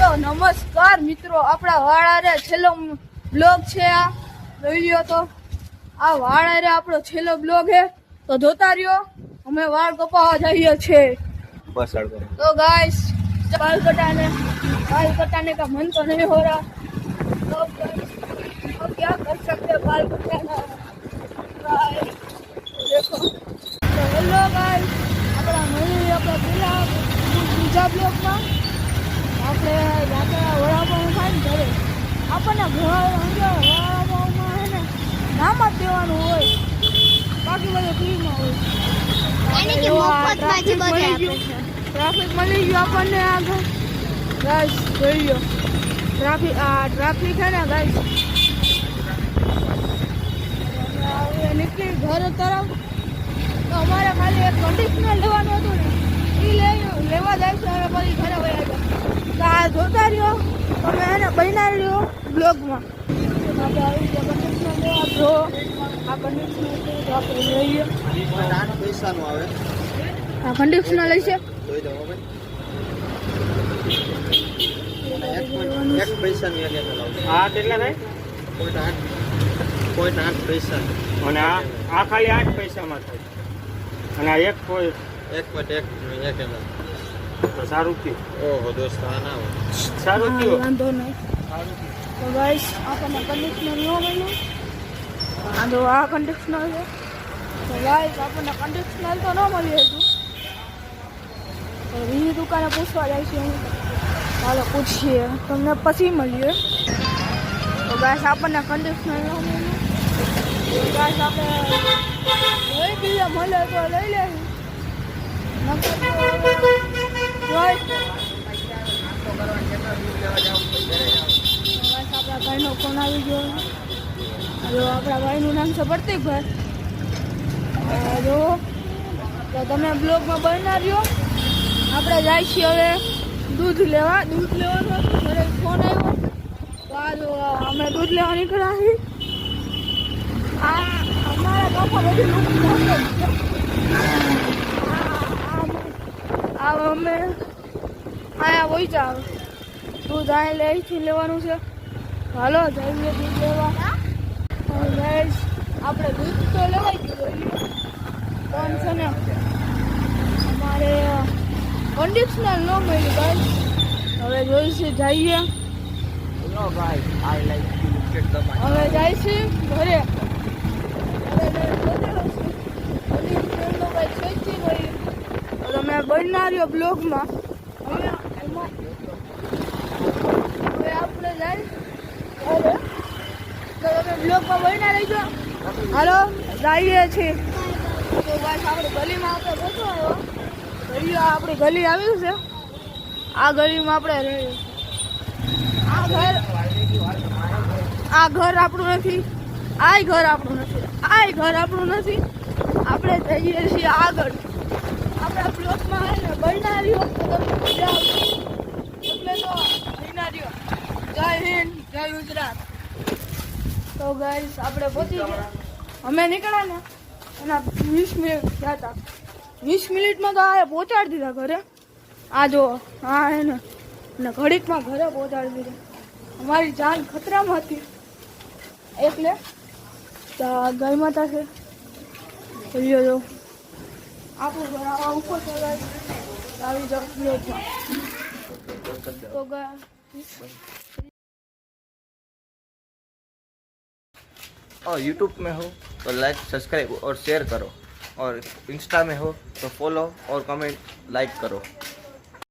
તો નમસ્કાર મિત્રો, આપણા વાળારે છેલ્લો બ્લોગ છે આ જોઈ લ્યો. તો આ વાળારે આપણો છેલ્લો બ્લોગ છે, તો જોતા રહ્યો. અમે વાળ કપાવવા જઈએ છીએ. तो गाइस बाल कटाने का मन तो नहीं हो रहा, तो अब क्या कर सकते हैं, बाल कटाना। देखो तो हेलो गाइस, अपना मળી આપણે પેલા બીજા બ્લોગમાં આપણે રાત્રે વડાપાઉં ખાઈને ઘરે આપણને વડાપાઉંમાં હે ને નામ જ દેવાનું હોય, બાકી બધું ફ્રીમાં હોય. ટ્રાફિક મળી ગયું આપણને આગળ ગાઈસ, જોઈ લો ટ્રાફિક છે ને ગાઈસ. નીકળી ઘર તરફ તો અમારે ખાલી એક કન્ડિશનર લેવાનું હતું ને, એ લેવા જાય છે. હવે પછી ઘરે વયા જાય. તો આ જોતા રહ્યો તમે એને બન્યા રહ્યો બ્લોગમાં. આપણે આવી ગયા કન્ડિશનર લેવા. જો આ કન્ડિશનર છે તો આપણે લઈએ. પૈસાનું આવે આ કન્ડિશનર લઈશે. એક પૈસા હા કેટલા થાય? 0.8 પૈસા. અને આ ખાલી 8 પૈસામાં થાય. અને આ 1.1 તો સારું થયું. ઓહો દોસ્ત, આ ના હોય. સારું થયું, વાંધો નહીં. તો ગાઈસ આપણને કન્ડિશનર ન મળ્યું. આ જો આ કન્ડિશનર છે. તો ગાઈસ આપણને કન્ડિશનર તો ન મળ્યું હતું. તો બીજી દુકાને પૂછવા જાય છે. ચાલો પૂછીએ, તમને પછી મળીએ. તો ગાઈસ આપણને કન્ડિશનર ન મળ્યું. તો ગાઈસ આપણે લઈ લઈએ, મળે તો લઈ લેવું. આપણા ભાઈનો ફોન આવી ગયો. જો આપણા ભાઈનું નામ છે પ્રતિકભાઈ. જો તો તમે બ્લોગમાં બનના રહ્યો. આપણે જાય છીએ હવે દૂધ લેવાનું હતું. ઘરે ફોન આવ્યો તો આ જો અમે દૂધ લેવા નીકળ્યા છીએ. અમારા ગામમાં બધી અમે અહીંયા પહોંચ્યા. દૂધ અહીં લઈથી લેવાનું છે. હાલો જઈએ દૂધ લેવા. આપણે દૂધ તો લેવાઈ ગયું, પણ છે ને અમારે કન્ડિશનર ન મળ્યું ભાઈ. હવે જોઈશે જઈએ. હવે જાય છે ઘરે. તમે બનના રહ્યો બ્લોગમાં. હવે આપણે જાય હવે. તો તમે બ્લોગમાં બનના રહીજો. હાલો જઈએ છીએ. તો બસ આપણે ગલીમાં આપણે બેઠો આવ્યો. આપણી ગલી આવ્યું છે. આ ગલીમાં આપણે રહીએ. આ ઘર આપણું નથી, આ ઘર આપણું નથી, આ ઘર આપણું નથી. આપણે જઈએ છીએ આગળ. આપણા બ્લોકમાં હે ને બનાવ્યો એટલે તો બનાવ્યો. જય હિન્દ, જય ગુજરાત. તો ગાઈસ આપણે પહોંચી ગયા. અમે નીકળ્યા ને એના 20 મિનિટ થયા હતા. 20 મિનિટમાં તો આ પહોંચાડી દીધા ઘરે. આ જો હા હે ને ઘડીકમાં ઘરે પહોંચાડી દીધા. અમારી જાન ખતરામાં હતી એટલે ગાય માતા છે. જોઈ જો આપણું ઘર આવા ઉપર આવી જાઓ. તો और यूट्यूब में हो तो लाइक सब्सक्राइब और शेयर करो, और इंस्टा में हो तो फॉलो और कमेंट लाइक करो.